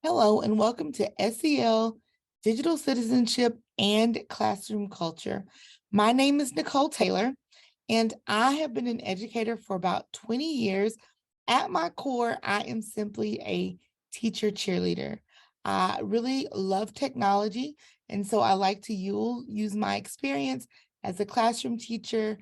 Hello, and welcome to SEL, Digital Citizenship and Classroom Culture. My name is Nicole Taylor, and I have been an educator for about 20 years. At my core, I am simply a teacher cheerleader. I really love technology, and so I like to use my experience as a classroom teacher,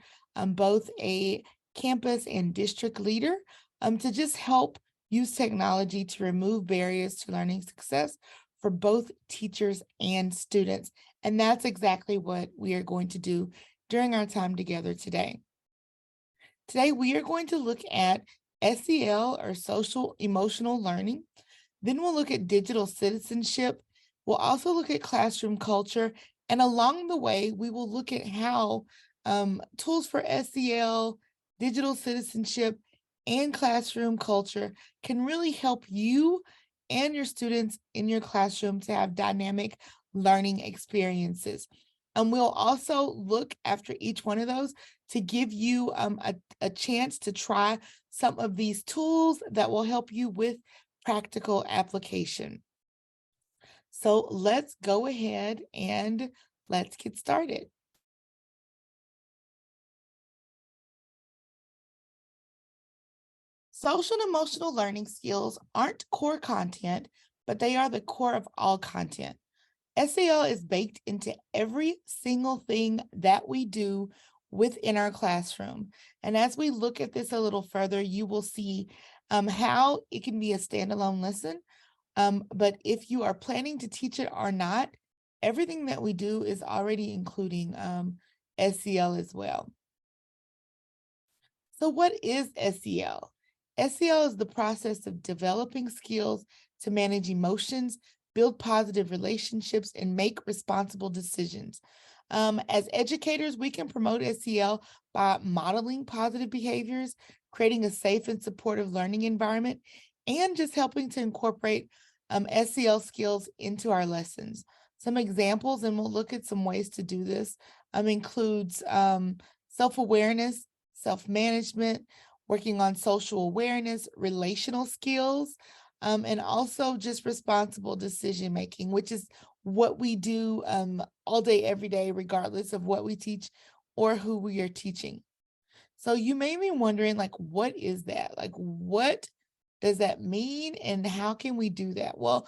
both a campus and district leader, to just help use technology to remove barriers to learning success for both teachers and students. And that's exactly what we are going to do during our time together today. Today, we are going to look at SEL or social emotional learning. Then we'll look at digital citizenship. We'll also look at classroom culture. And along the way, we will look at how tools for SEL, digital citizenship, and classroom culture can really help you and your students in your classroom to have dynamic learning experiences. And we'll also look after each one of those to give you a chance to try some of these tools that will help you with practical application. So let's go ahead and let's get started. Social and emotional learning skills aren't core content, but they are the core of all content. SEL is baked into every single thing that we do within our classroom. And as we look at this a little further, you will see how it can be a standalone lesson. But if you are planning to teach it or not, everything that we do is already including SEL as well. So what is SEL? SEL is the process of developing skills to manage emotions, build positive relationships, and make responsible decisions. As educators, we can promote SEL by modeling positive behaviors, creating a safe and supportive learning environment, and just helping to incorporate SEL skills into our lessons. Some examples, and we'll look at some ways to do this, includes self-awareness, self-management, working on social awareness, relational skills, and also just responsible decision making, which is what we do all day, every day, regardless of what we teach or who we are teaching. So you may be wondering, like, what is that? Like, what does that mean and how can we do that? Well,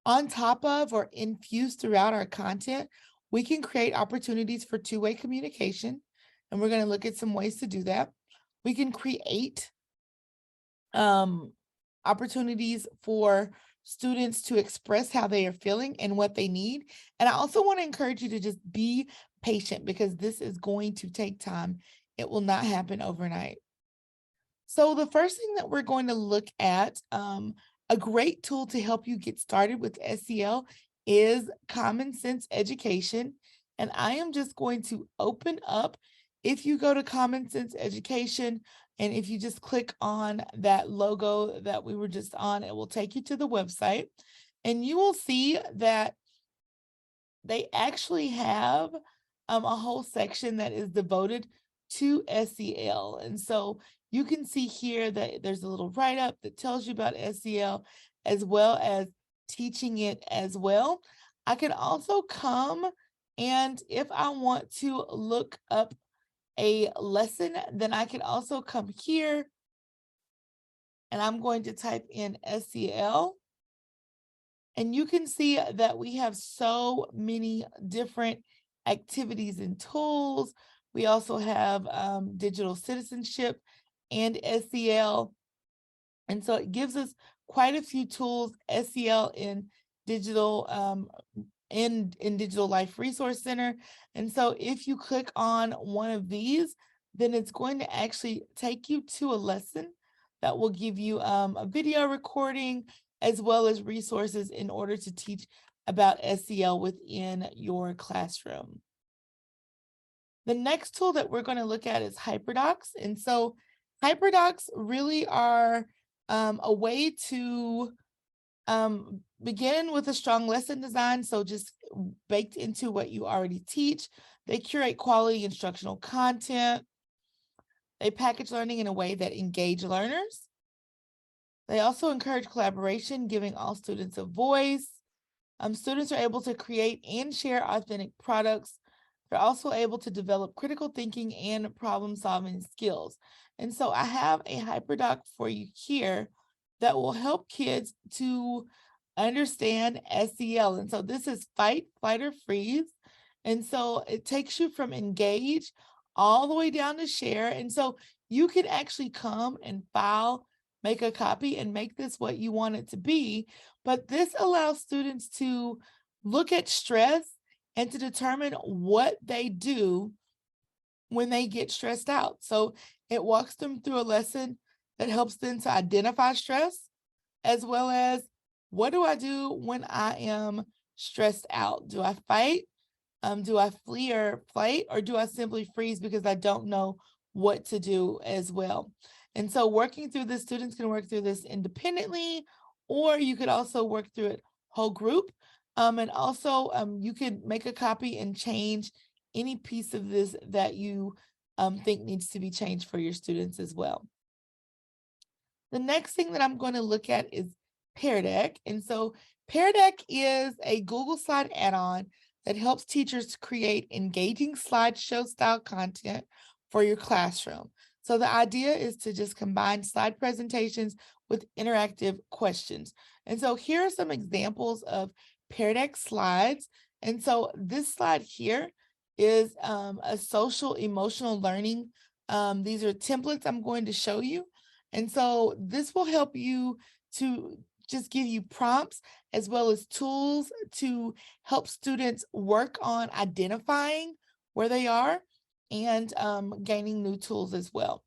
on top of or infused throughout our content, we can create opportunities for two-way communication, and we're going to look at some ways to do that. We can create um, opportunities for students to express how they are feeling and what they need. And I also want to encourage you to just be patient because this is going to take time. It will not happen overnight. So the first thing that we're going to look at, a great tool to help you get started with SEL is Common Sense Education. And I am just going to open up, if you go to Common Sense Education, and if you just click on that logo that we were just on, it will take you to the website. And you will see that they actually have a whole section that is devoted to SEL. And so you can see here that there's a little write-up that tells you about SEL as well as teaching it as well. I can also come, and if I want to look up a lesson, then I can also come here and I'm going to type in SEL. And you can see that we have so many different activities and tools. We also have digital citizenship and SEL. And so it gives us quite a few tools, SEL in digital in Digital Life Resource Center. And so if you click on one of these, then it's going to actually take you to a lesson that will give you a video recording as well as resources in order to teach about SEL within your classroom. The next tool that we're going to look at is HyperDocs. And so HyperDocs really are a way to begin with a strong lesson design. So just baked into what you already teach. They curate quality instructional content. They package learning in a way that engage learners. They also encourage collaboration, giving all students a voice. Students are able to create and share authentic products. They're also able to develop critical thinking and problem solving skills. And so I have a hyperdoc for you here that will help kids to understand SEL. And so this is fight, flight, or freeze. And so it takes you from engage all the way down to share. And so you can actually come and file, make a copy, and make this what you want it to be. But this allows students to look at stress and to determine what they do when they get stressed out. So it walks them through a lesson that helps them to identify stress, as well as what do I do when I am stressed out? Do I fight? Do I flee or fight, or do I simply freeze because I don't know what to do as well? And so working through this, students can work through this independently, or you could also work through it whole group. And also you could make a copy and change any piece of this that you think needs to be changed for your students as well. The next thing that I'm going to look at is Pear Deck. And so Pear Deck is a Google Slide add-on that helps teachers create engaging slideshow style content for your classroom. So the idea is to just combine slide presentations with interactive questions. And so here are some examples of Pear Deck slides. And so this slide here is a social emotional learning. These are templates I'm going to show you. And so this will help you to just give you prompts as well as tools to help students work on identifying where they are and gaining new tools as well.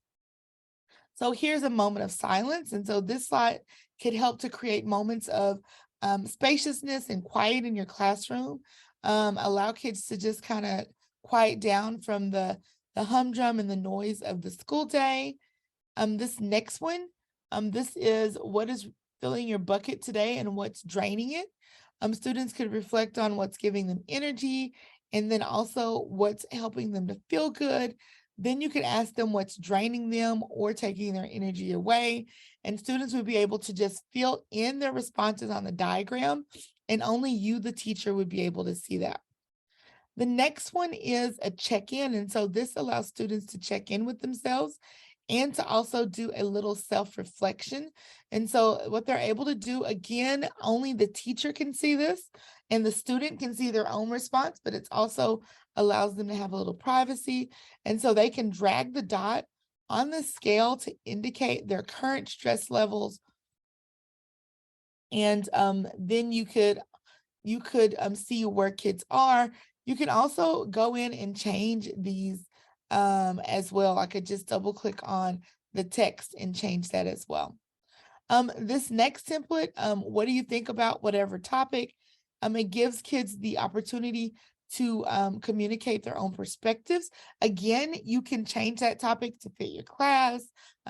So here's a moment of silence. And so this slide could help to create moments of spaciousness and quiet in your classroom. Allow kids to just kind of quiet down from the humdrum and the noise of the school day. This next one, this is what is filling your bucket today and what's draining it. Students could reflect on what's giving them energy and then also what's helping them to feel good. Then you could ask them what's draining them or taking their energy away. And students would be able to just fill in their responses on the diagram, and only you, the teacher, would be able to see that. The next one is a check-in. And so this allows students to check in with themselves and to also do a little self-reflection. And so what they're able to do, again, only the teacher can see this and the student can see their own response, but it also allows them to have a little privacy. And so they can drag the dot on the scale to indicate their current stress levels. And then you could see where kids are. You can also go in and change these as well. I could just double click on the text and change that as well. This next template, what do you think about whatever topic? It gives kids the opportunity to communicate their own perspectives. Again, you can change that topic to fit your class.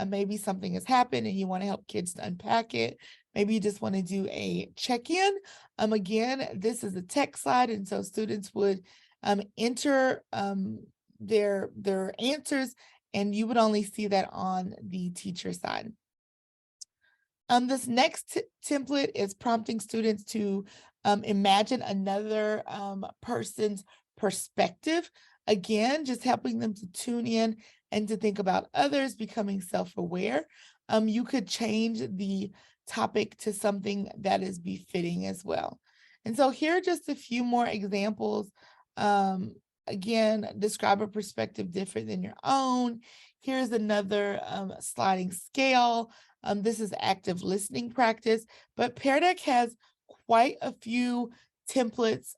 Maybe something has happened and you want to help kids to unpack it. Maybe you just want to do a check-in. Again, this is a text slide, and so students would enter their answers, and you would only see that on the teacher side. This next template is prompting students to imagine another person's perspective. Again, just helping them to tune in and to think about others, becoming self-aware. You could change the topic to something that is befitting as well. And so here are just a few more examples. Again, describe a perspective different than your own. Here's another sliding scale. This is active listening practice, but Pear Deck has quite a few templates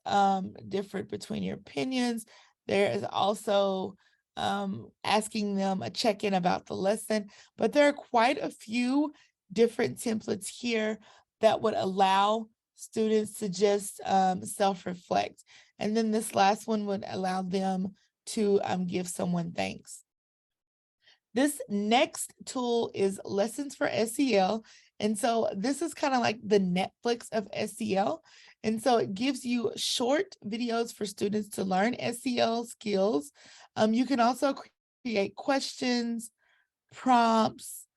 different between your opinions. There is also asking them a check-in about the lesson, but there are quite a few different templates here that would allow students to just self-reflect. And then this last one would allow them to give someone thanks. This next tool is Lessons for SEL. And so this is kind of like the Netflix of SEL. And so it gives you short videos for students to learn SEL skills. You can also create questions, prompts,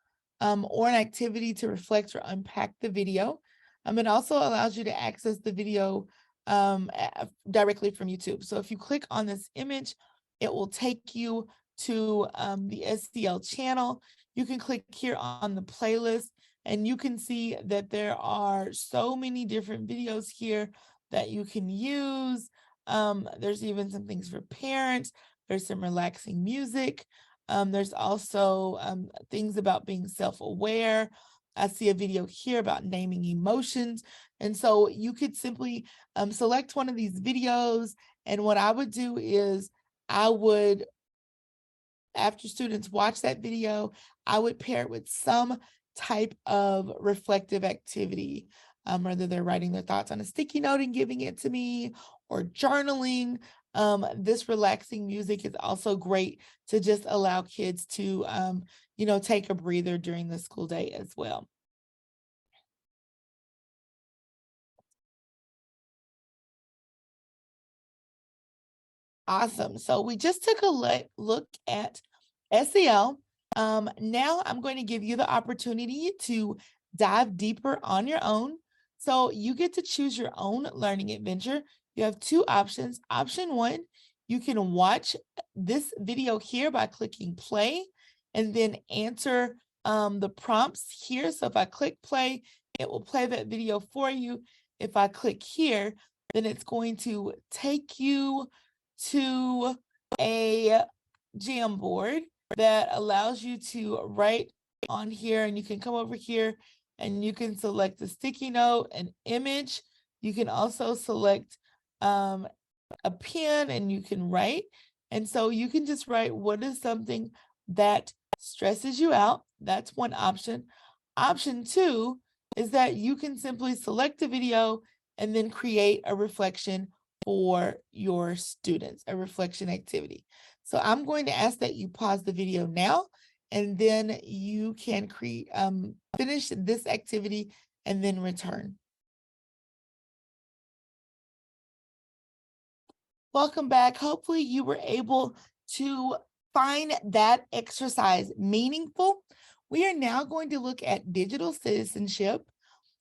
or an activity to reflect or unpack the video. It also allows you to access the video directly from YouTube. So if you click on this image, it will take you to the SEL channel. You can click here on the playlist, and you can see that there are so many different videos here that you can use. There's even some things for parents. There's some relaxing music. There's also things about being self-aware. I see a video here about naming emotions. And so you could simply select one of these videos. And what I would do is I would, after students watch that video, I would pair it with some type of reflective activity, whether they're writing their thoughts on a sticky note and giving it to me, or journaling. This relaxing music is also great to just allow kids to, take a breather during the school day as well. Awesome. So we just took a look at SEL. Now I'm going to give you the opportunity to dive deeper on your own. So you get to choose your own learning adventure. You have two options. Option one, you can watch this video here by clicking play and then answer the prompts here. So if I click play, it will play that video for you. If I click here, then it's going to take you to a Jamboard that allows you to write on here, and you can come over here and you can select a sticky note, an image. You can also select a pen and you can write. And so you can just write what is something that stresses you out. That's one option. Option two is that you can simply select a video and then create a reflection for your students, a reflection activity. So I'm going to ask that you pause the video now, and then you can finish this activity and then return. Welcome back. Hopefully you were able to find that exercise meaningful. We are now going to look at digital citizenship,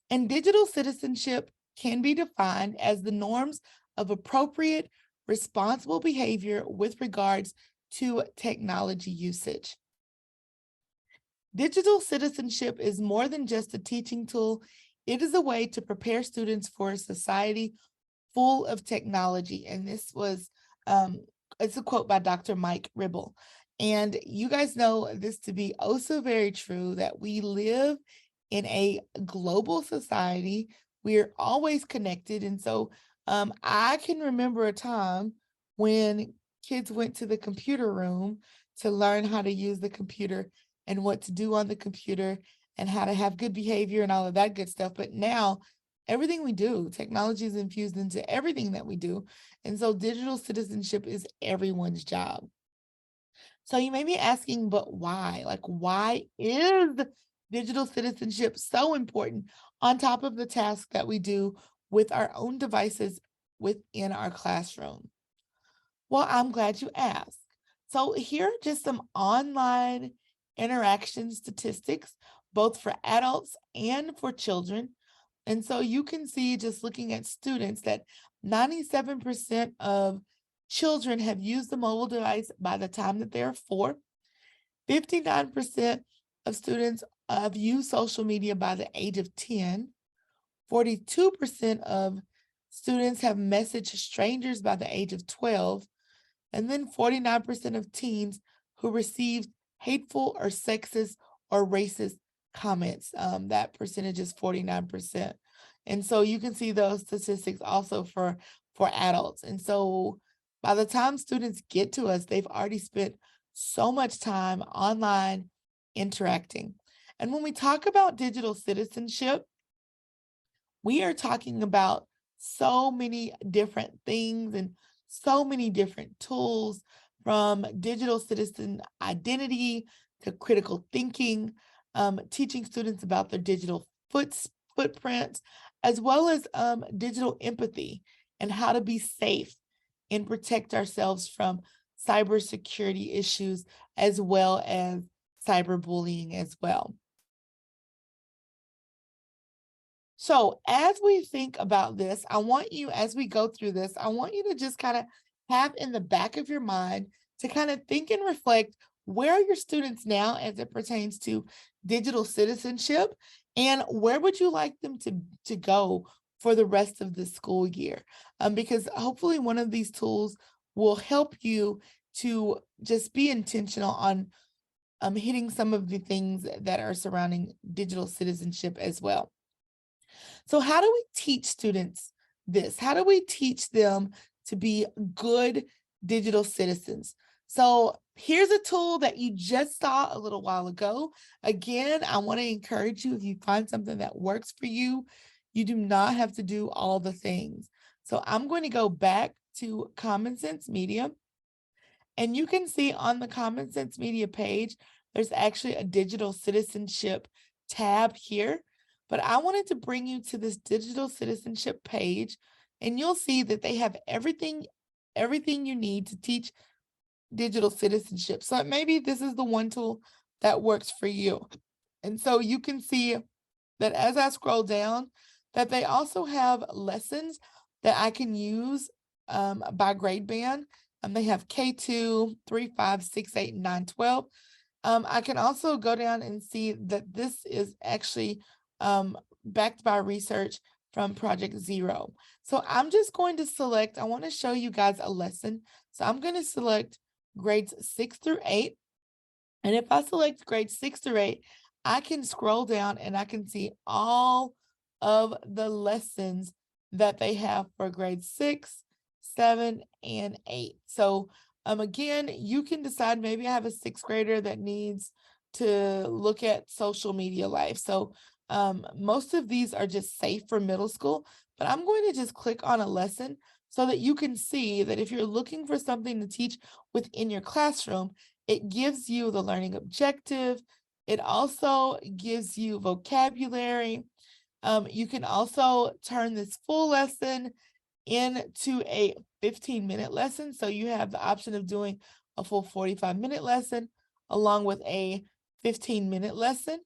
and digital citizenship can be defined as the norms of appropriate, responsible behavior with regards to technology usage. Digital citizenship is more than just a teaching tool. It is a way to prepare students for a society full of technology. And this was, it's a quote by Dr. Mike Ribble. And you guys know this to be oh so very true, that we live in a global society. We're always connected. And so I can remember a time when kids went to the computer room to learn how to use the computer and what to do on the computer and how to have good behavior and all of that good stuff. But now everything we do, technology is infused into everything that we do. And so digital citizenship is everyone's job. So you may be asking, but why? Like, why is digital citizenship so important on top of the task that we do with our own devices within our classroom? Well, I'm glad you asked. So here are just some online interaction statistics, both for adults and for children. And so you can see, just looking at students, that 97% of children have used the mobile device by the time that they're 4. 59% of students have used social media by the age of 10. 42% of students have messaged strangers by the age of 12. And then 49% of teens who received hateful or sexist or racist comments. That percentage is 49%. And so you can see those statistics also for adults. And so by the time students get to us, they've already spent so much time online interacting. And when we talk about digital citizenship, we are talking about so many different things and so many different tools, from digital citizen identity to critical thinking, teaching students about their digital footprints, as well as digital empathy and how to be safe and protect ourselves from cybersecurity issues, as well as cyberbullying as well. So as we think about this, I want you, as we go through this, I want you to just kind of have in the back of your mind to kind of think and reflect, where are your students now as it pertains to digital citizenship, and where would you like them to go for the rest of the school year? Because hopefully one of these tools will help you to just be intentional on hitting some of the things that are surrounding digital citizenship as well. So how do we teach students this? How do we teach them to be good digital citizens? So here's a tool that you just saw a little while ago. Again, I want to encourage you, if you find something that works for you, you do not have to do all the things. So I'm going to go back to Common Sense Media. And you can see on the Common Sense Media page, there's actually a digital citizenship tab here. But I wanted to bring you to this digital citizenship page, and you'll see that they have everything you need to teach digital citizenship. So maybe this is the one tool that works for you. And so you can see that as I scroll down, that they also have lessons that I can use by grade band. They have K2, 3, 5, 6, 8, and 9, 12. I can also go down and see that this is actually backed by research from Project Zero. So I'm just going to select, I want to show you guys a lesson. So I'm going to select grades 6 through 8. And if I select grades 6 through 8, I can scroll down and I can see all of the lessons that they have for grades 6, 7, and 8. So again, you can decide, maybe I have a 6th grader that needs to look at social media life. So most of these are just safe for middle school, but I'm going to just click on a lesson so that you can see that if you're looking for something to teach within your classroom, it gives you the learning objective. It also gives you vocabulary. You can also turn this full lesson into a 15-minute lesson. So you have the option of doing a full 45-minute lesson along with a 15-minute lesson.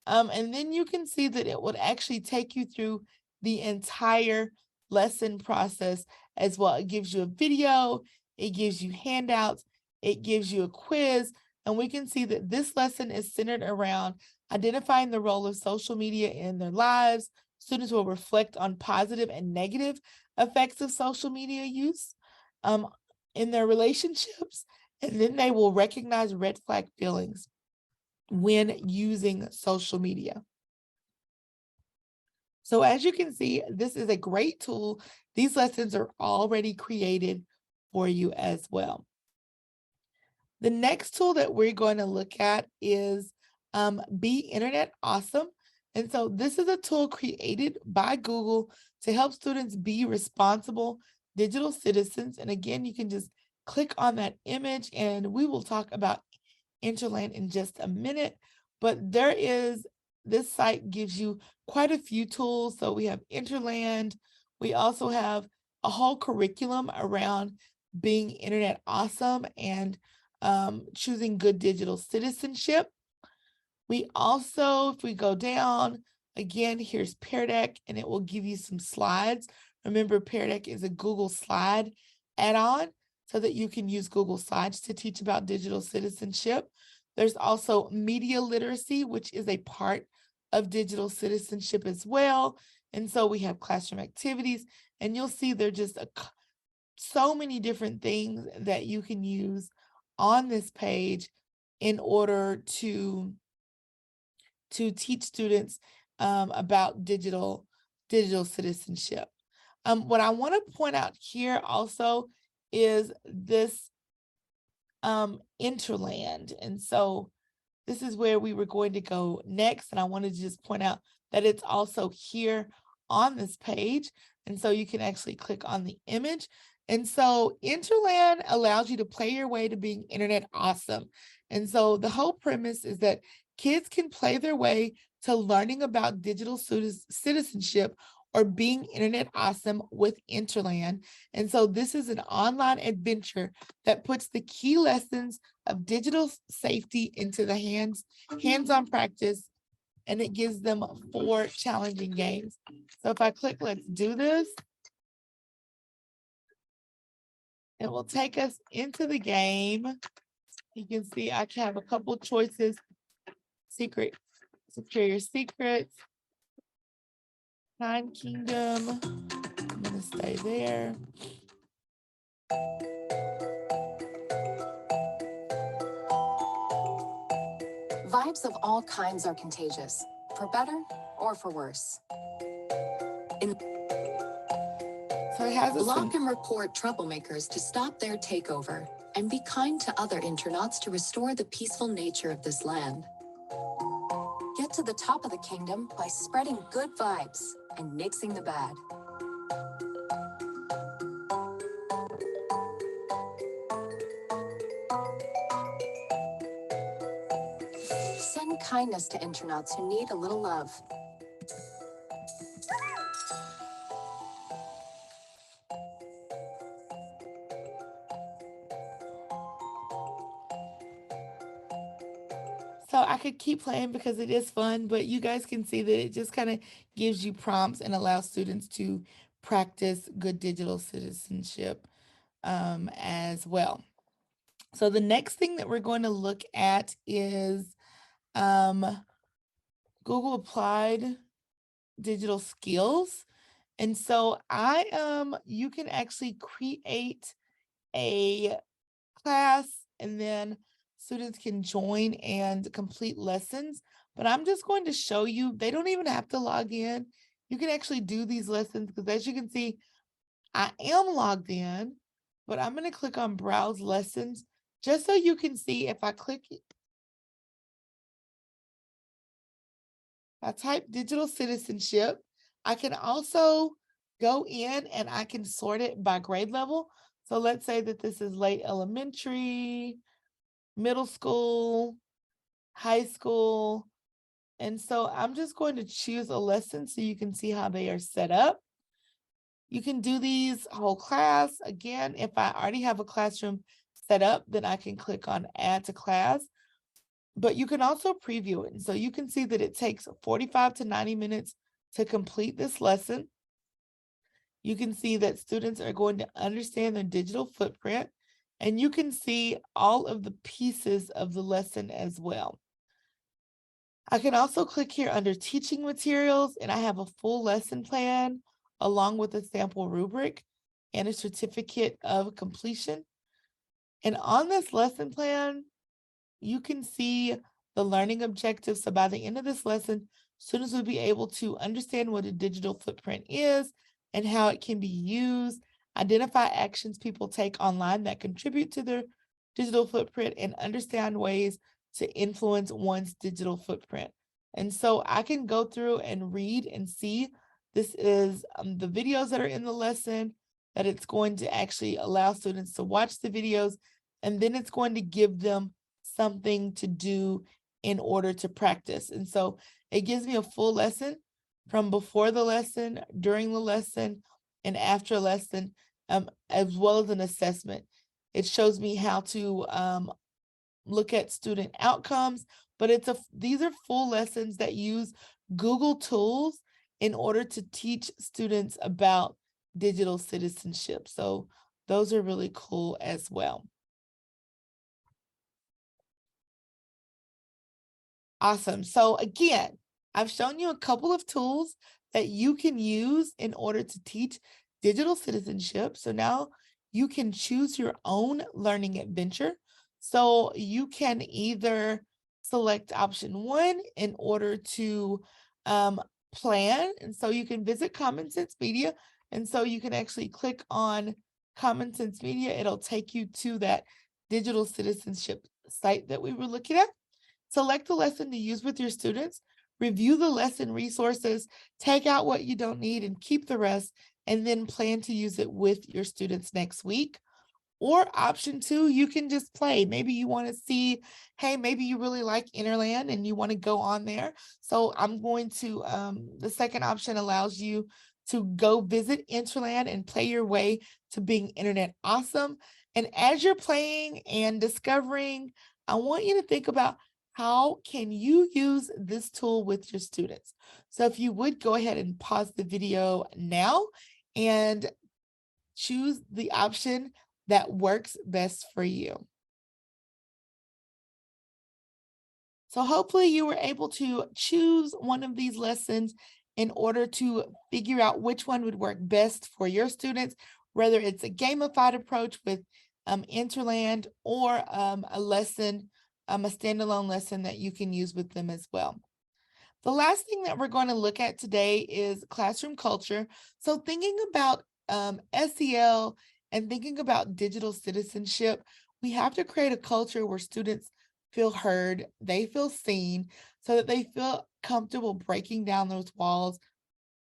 And then you can see that it would actually take you through the entire lesson process as well. It gives you a video, it gives you handouts, it gives you a quiz, and we can see that this lesson is centered around identifying the role of social media in their lives. Students will reflect on positive and negative effects of social media use in their relationships, and then they will recognize red flag feelings when using social media. So as you can see, this is a great tool. These lessons are already created for you as well. The next tool that we're going to look at is Be Internet Awesome. And so this is a tool created by Google to help students be responsible digital citizens. And again, you can just click on that image, and we will talk about Interland in just a minute. But this site gives you quite a few tools. So we have Interland. We also have a whole curriculum around being internet awesome and choosing good digital citizenship. We also, if we go down, again, here's Pear Deck, and it will give you some slides. Remember, Pear Deck is a Google Slide add-on so that you can use Google Slides to teach about digital citizenship. There's also media literacy, which is a part of digital citizenship as well. And so we have classroom activities, and you'll see there are just so many different things that you can use on this page in order to teach students about digital citizenship. What I want to point out here also is this Interland. And so this is where we were going to go next. And I wanted to just point out that it's also here on this page. And so you can actually click on the image. And so Interland allows you to play your way to being internet awesome. And so the whole premise is that kids can play their way to learning about digital citizenship or being internet awesome with Interland. And so this is an online adventure that puts the key lessons of digital safety into the hands-on practice and it gives them 4 challenging games. So if I click let's do this, it will take us into the game. You can see I can have a couple choices. Secret, Superior Secrets, Time Kingdom. I'm gonna stay there. Vibes of all kinds are contagious, for better or for worse. So it has Block and report troublemakers to stop their takeover, and be kind to other internauts to restore the peaceful nature of this land. Get to the top of the kingdom by spreading good vibes and nixing the bad. Send kindness to internauts who need a little love. So I could keep playing because it is fun, but you guys can see that it just kind of gives you prompts and allows students to practice good digital citizenship as well. So the next thing that we're going to look at is Google Applied Digital Skills. And so you can actually create a class and then students can join and complete lessons. But I'm just going to show you, they don't even have to log in. You can actually do these lessons because as you can see, I am logged in, but I'm going to click on Browse Lessons just so you can see if I type digital citizenship, I can also go in and I can sort it by grade level. So let's say that this is late elementary, middle school, high school. And so I'm just going to choose a lesson so you can see how they are set up. You can do these whole class. Again, if I already have a classroom set up, then I can click on Add to Class. But you can also preview it. And so you can see that it takes 45 to 90 minutes to complete this lesson. You can see that students are going to understand their digital footprint, and you can see all of the pieces of the lesson as well. I can also click here under teaching materials, and I have a full lesson plan along with a sample rubric and a certificate of completion. And on this lesson plan, you can see the learning objectives. So by the end of this lesson, students will be able to understand what a digital footprint is and how it can be used, identify actions people take online that contribute to their digital footprint, and understand ways to influence one's digital footprint. And so I can go through and read and see this is the videos that are in the lesson, that it's going to actually allow students to watch the videos, and then it's going to give them something to do in order to practice. And so it gives me a full lesson from before the lesson, during the lesson, and after lesson, as well as an assessment. It shows me how to look at student outcomes, but these are full lessons that use Google tools in order to teach students about digital citizenship. So those are really cool as well. Awesome. So again, I've shown you a couple of tools that you can use in order to teach digital citizenship. So now you can choose your own learning adventure. So you can either select option 1 in order to plan. And so you can visit Common Sense Media. And so you can actually click on Common Sense Media. It'll take you to that digital citizenship site that we were looking at. Select the lesson to use with your students, review the lesson resources, take out what you don't need and keep the rest, and then plan to use it with your students next week. Or option 2, you can just play. Maybe you want to see, hey, maybe you really like Interland and you want to go on there. So I'm going to, the second option allows you to go visit Interland and play your way to being internet awesome. And as you're playing and discovering, I want you to think about, how can you use this tool with your students? So if you would go ahead and pause the video now and choose the option that works best for you. So hopefully you were able to choose one of these lessons in order to figure out which one would work best for your students, whether it's a gamified approach with Interland or a lesson, a standalone lesson that you can use with them as well. The last thing that we're going to look at today is classroom culture. So thinking about SEL and thinking about digital citizenship, we have to create a culture where students feel heard, they feel seen, so that they feel comfortable breaking down those walls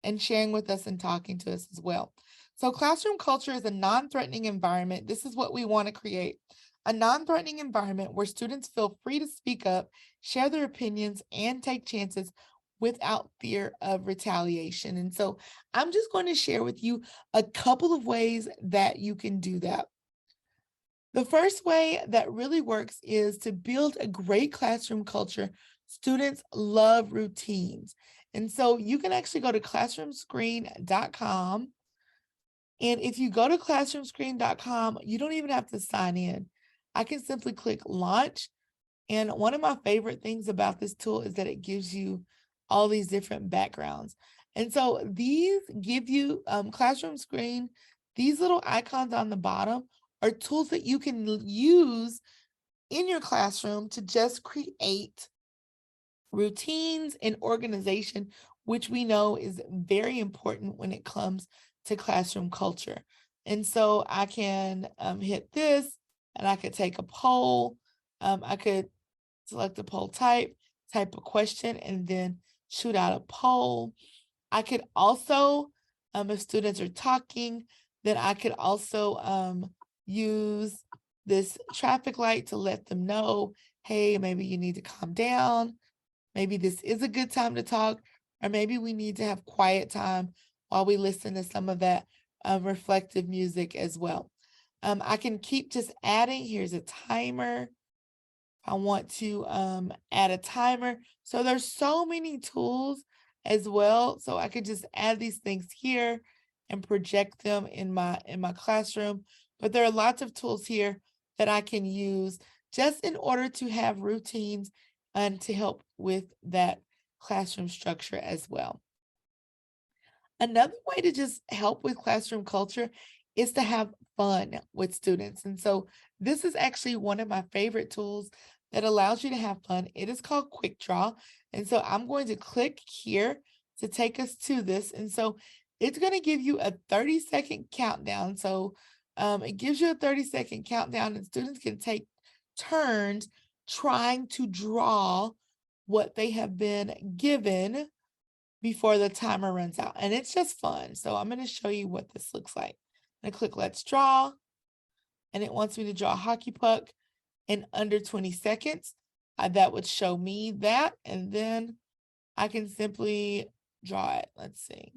and sharing with us and talking to us as well. So, classroom culture is a non threatening environment. This is what we want to create, a non threatening environment where students feel free to speak up, share their opinions, and take chances without fear of retaliation. And so, I'm just going to share with you a couple of ways that you can do that. The first way that really works is to build a great classroom culture. Students love routines. And so you can actually go to classroomscreen.com. And if you go to classroomscreen.com, you don't even have to sign in. I can simply click launch. And one of my favorite things about this tool is that it gives you all these different backgrounds. And so these give you classroom screen, these little icons on the bottom are tools that you can use in your classroom to just create routines and organization, which we know is very important when it comes to classroom culture. And so I can hit this and I could take a poll. I could select a poll type, type a question, and then shoot out a poll. I could also, if students are talking, then I could also use this traffic light to let them know, hey, maybe you need to calm down. Maybe this is a good time to talk, or maybe we need to have quiet time while we listen to some of that reflective music as well. I can keep just adding. Here's a timer. I want to add a timer. So there's so many tools as well. So I could just add these things here and project them in my classroom. But there are lots of tools here that I can use just in order to have routines and to help with that classroom structure as well. Another way to just help with classroom culture is to have fun with students. And so this is actually one of my favorite tools that allows you to have fun. It is called Quick Draw. And so I'm going to click here to take us to this. And so it's going to give you a 30-second countdown. So it gives you a 30-second countdown, and students can take turns trying to draw what they have been given before the timer runs out. And it's just fun. So I'm going to show you what this looks like. I'm going to click Let's Draw, and it wants me to draw a hockey puck in under 20 seconds. That would show me that, and then I can simply draw it. Let's see.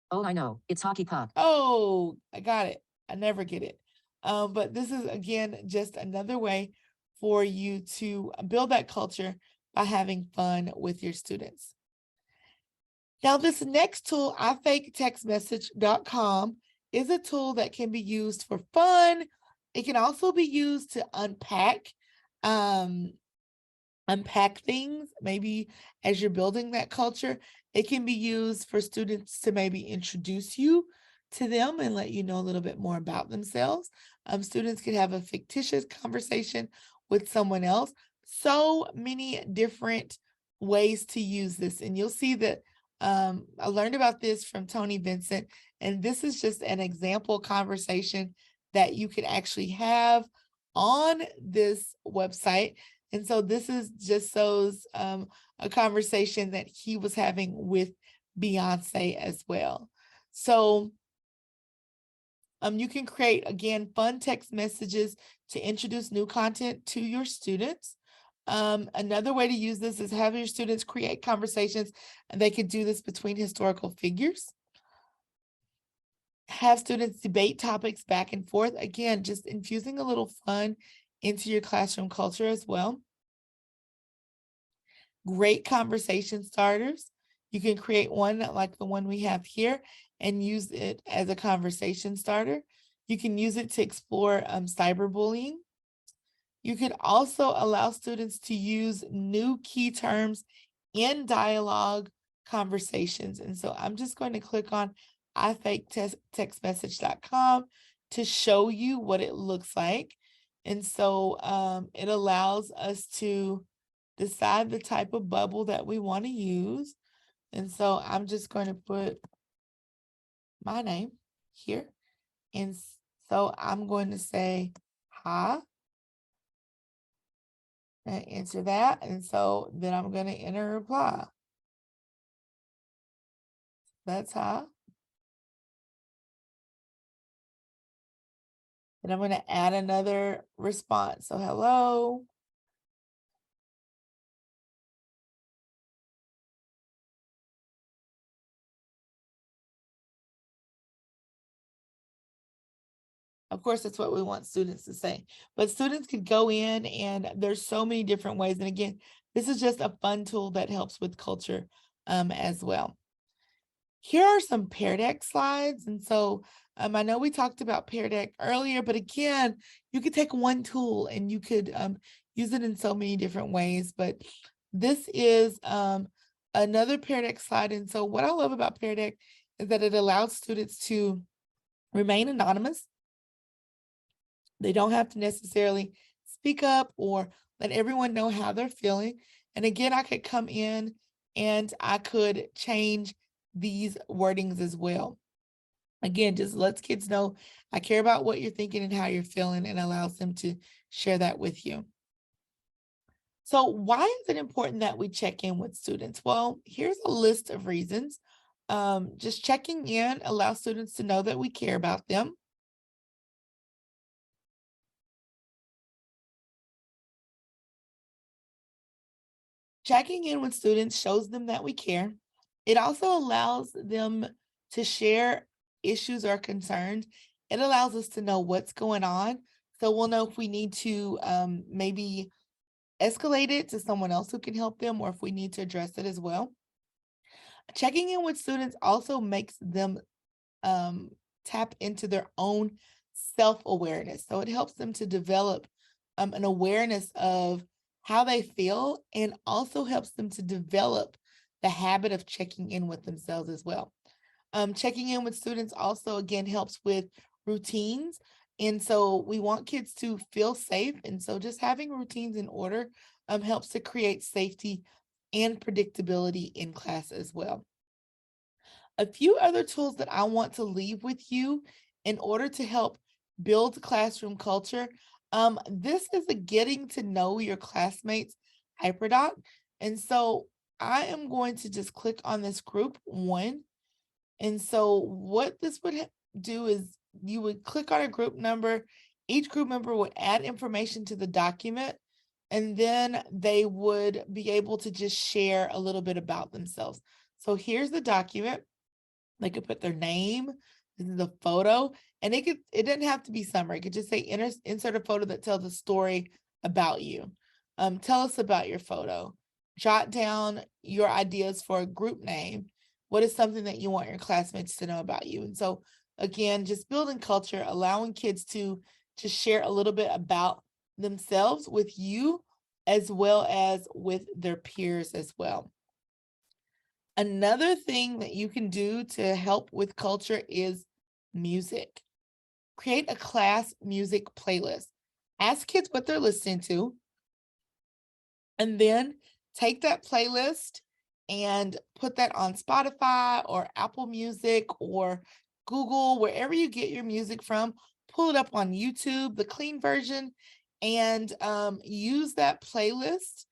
Oh, I know. It's hockey puck. Oh, I got it. I never get it. But this is, again, just another way for you to build that culture by having fun with your students. Now, this next tool, ifaketextmessage.com, is a tool that can be used for fun. It can also be used to um, unpack things, maybe as you're building that culture. It can be used for students to maybe introduce you to them and let you know a little bit more about themselves. Students can have a fictitious conversation with someone else. So many different ways to use this. And you'll see that I learned about this from Tony Vincent, and this is just an example conversation that you could actually have on this website. And so this is just a conversation that he was having with Beyonce as well. So you can create, again, fun text messages to introduce new content to your students. Another way to use this is have your students create conversations, and they could do this between historical figures. Have students debate topics back and forth. Again, just infusing a little fun into your classroom culture as well. great conversation starters. You can create one like the one we have here and use it as a conversation starter. You can use it to explore cyberbullying. You could also allow students to use new key terms in dialogue conversations. And so I'm just going to click on ifaketextmessage.com to show you what it looks like. And so it allows us to decide the type of bubble that we want to use. And so I'm just going to put my name here. And so I'm going to say hi and enter that. And so then I'm going to enter a reply. That's hi. And I'm going to add another response. So hello. Of course, that's what we want students to say. But students could go in and there's so many different ways. And again, this is just a fun tool that helps with culture as well. Here are some Pear Deck slides. And so I know we talked about Pear Deck earlier, but again, you could take one tool and you could use it in so many different ways. But this is another Pear Deck slide. And so what I love about Pear Deck is that it allows students to remain anonymous. They don't have to necessarily speak up or let everyone know how they're feeling. And again, I could come in and I could change these wordings as well. Again, just lets kids know I care about what you're thinking and how you're feeling, and allows them to share that with you. So why is it important that we check in with students? Well, here's a list of reasons. Just checking in allows students to know that we care about them. Checking in with students shows them that we care. It also allows them to share issues or concerns. It allows us to know what's going on. So we'll know if we need to maybe escalate it to someone else who can help them, or if we need to address it as well. Checking in with students also makes them tap into their own self-awareness. So it helps them to develop an awareness of how they feel, and also helps them to develop the habit of checking in with themselves as well. Checking in with students also, again, helps with routines. And so we want kids to feel safe. And so just having routines in order helps to create safety and predictability in class as well. A few other tools that I want to leave with you in order to help build classroom culture. This is a getting to know your classmates hyperdoc. And so I am going to just click on this group one. And so what this would do is you would click on a group number. Each group member would add information to the document, and then they would be able to just share a little bit about themselves. So here's the document. They could put their name, this is a photo, and it doesn't have to be summary. It could just say insert a photo that tells a story about you. Tell us about your photo. Jot down your ideas for a group name. What is something that you want your classmates to know about you? And so again, just building culture, allowing kids to share a little bit about themselves with you, as well as with their peers as well. Another thing that you can do to help with culture is music. Create a class music playlist. Ask kids what they're listening to, and then take that playlist and put that on Spotify or Apple Music or Google, wherever you get your music from. Pull it up on YouTube, the clean version, and use that playlist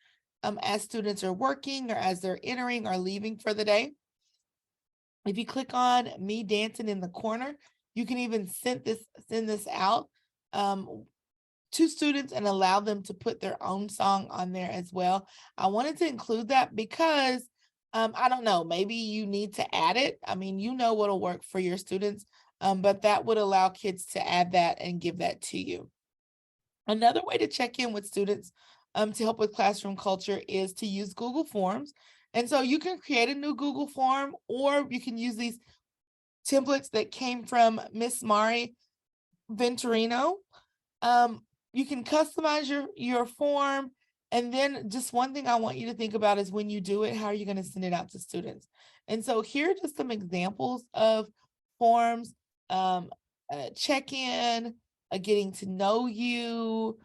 as students are working or as they're entering or leaving for the day. If you click on me dancing in the corner, you can even send this out to students and allow them to put their own song on there as well. I wanted to include that because I don't know, maybe you need to add it. I mean, you know what'll work for your students, but that would allow kids to add that and give that to you. Another way to check in with students to help with classroom culture is to use Google Forms. And so you can create a new Google form, or you can use these templates that came from Miss Mari Venturino. You can customize your form. And then just one thing I want you to think about is when you do it, how are you going to send it out to students? And so here are just some examples of forms, check-in, getting to know you,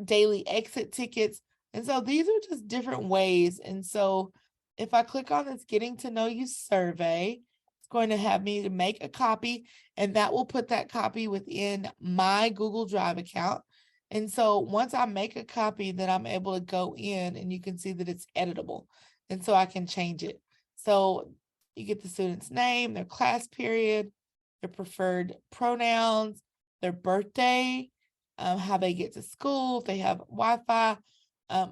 daily exit tickets. And so these are just different ways. And so if I click on this getting to know you survey, it's going to have me to make a copy, and that will put that copy within my Google Drive account. And so once I make a copy, then I'm able to go in and you can see that it's editable. And so I can change it. So you get the student's name, their class period, their preferred pronouns, their birthday, how they get to school, if they have Wi-Fi,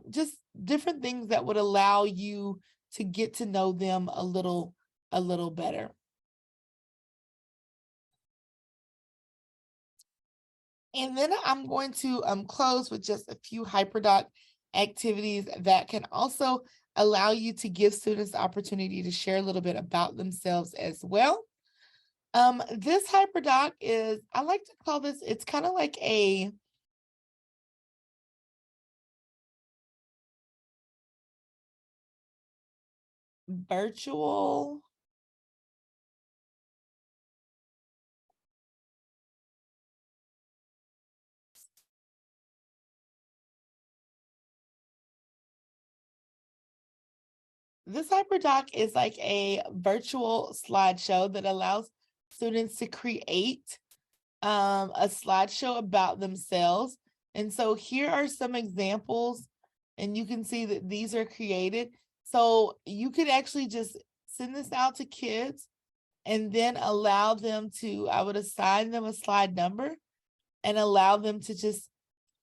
just different things that would allow you to get to know them a little better. And then I'm going to close with just a few HyperDoc activities that can also allow you to give students the opportunity to share a little bit about themselves as well. This HyperDoc is, I like to call this, it's kind of like a virtual This HyperDoc is like a virtual slideshow that allows students to create a slideshow about themselves. And so here are some examples, and you can see that these are created. So you could actually just send this out to kids and then allow them to, I would assign them a slide number and allow them to just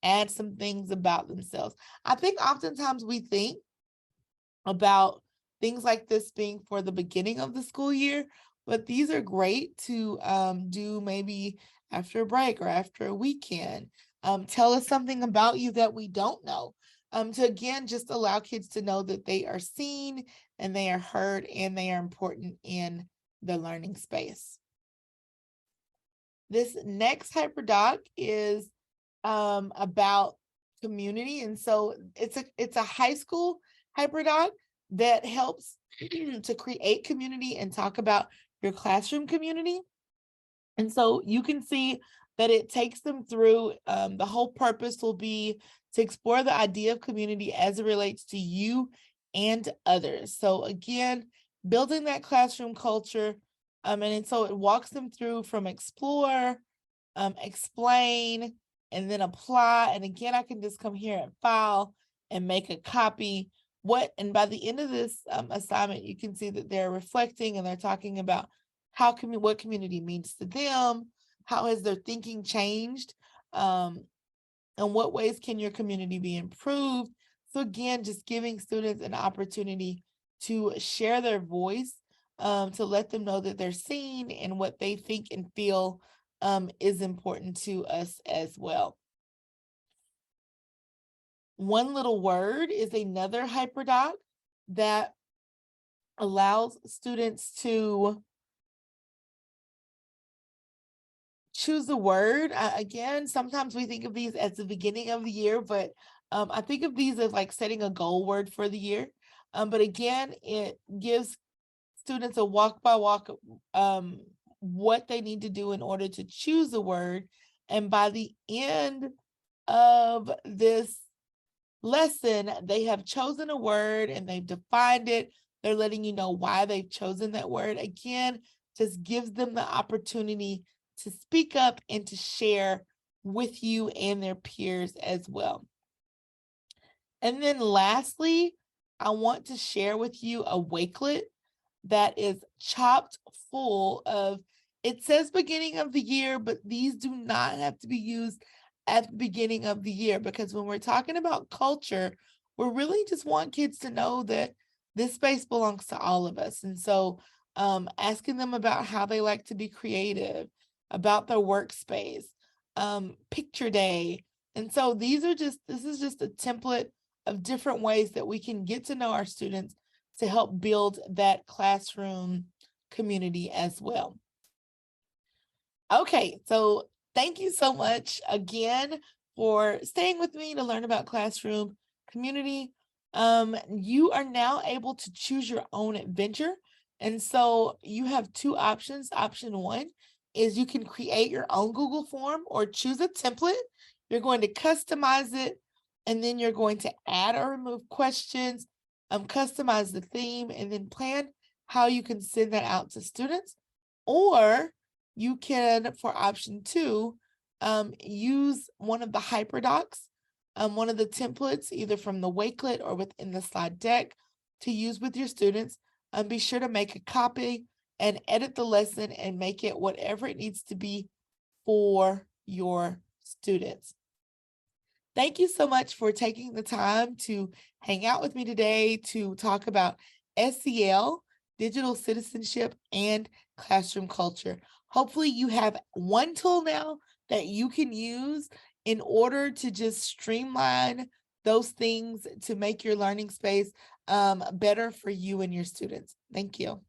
add some things about themselves. I think oftentimes we think about things like this being for the beginning of the school year, but these are great to do maybe after a break or after a weekend. Tell us something about you that we don't know. To again, just allow kids to know that they are seen and they are heard and they are important in the learning space. This next HyperDoc is about community. And so it's a high school HyperDoc that helps to create community and talk about your classroom community. And so you can see that it takes them through, the whole purpose will be to explore the idea of community as it relates to you and others. So again, building that classroom culture, and so it walks them through from explore, explain, and then apply. And again, I can just come here and file and make a copy. And by the end of this assignment, you can see that they're reflecting and they're talking about what community means to them, how has their thinking changed, and what ways can your community be improved. So again, just giving students an opportunity to share their voice, to let them know that they're seen and what they think and feel is important to us as well. One Little Word is another HyperDoc that allows students to choose a word. Again, sometimes we think of these as the beginning of the year, but I think of these as like setting a goal word for the year. But again, it gives students a walk by walk what they need to do in order to choose a word. And by the end of this lesson, they have chosen a word and they've defined it. They're letting you know why they've chosen that word. Again, just gives them the opportunity to speak up and to share with you and their peers as well. And then lastly, I want to share with you a Wakelet that is chopped full of, it says beginning of the year, but these do not have to be used at the beginning of the year, because when we're talking about culture, we really just want kids to know that this space belongs to all of us. And so asking them about how they like to be creative, about their workspace, picture day, And so this is just a template of different ways that we can get to know our students to help build that classroom community as well. Okay, so thank you so much again for staying with me to learn about classroom community. You are now able to choose your own adventure. And so you have two options. Option one is you can create your own Google form or choose a template. You're going to customize it, and then you're going to add or remove questions, customize the theme, and then plan how you can send that out to students. Or you can, for option two, use one of the hyperdocs, one of the templates, either from the Wakelet or within the slide deck to use with your students. Be sure to make a copy and edit the lesson and make it whatever it needs to be for your students. Thank you so much for taking the time to hang out with me today to talk about SEL, digital citizenship, and classroom culture. Hopefully, you have one tool now that you can use in order to just streamline those things to make your learning space better for you and your students. Thank you.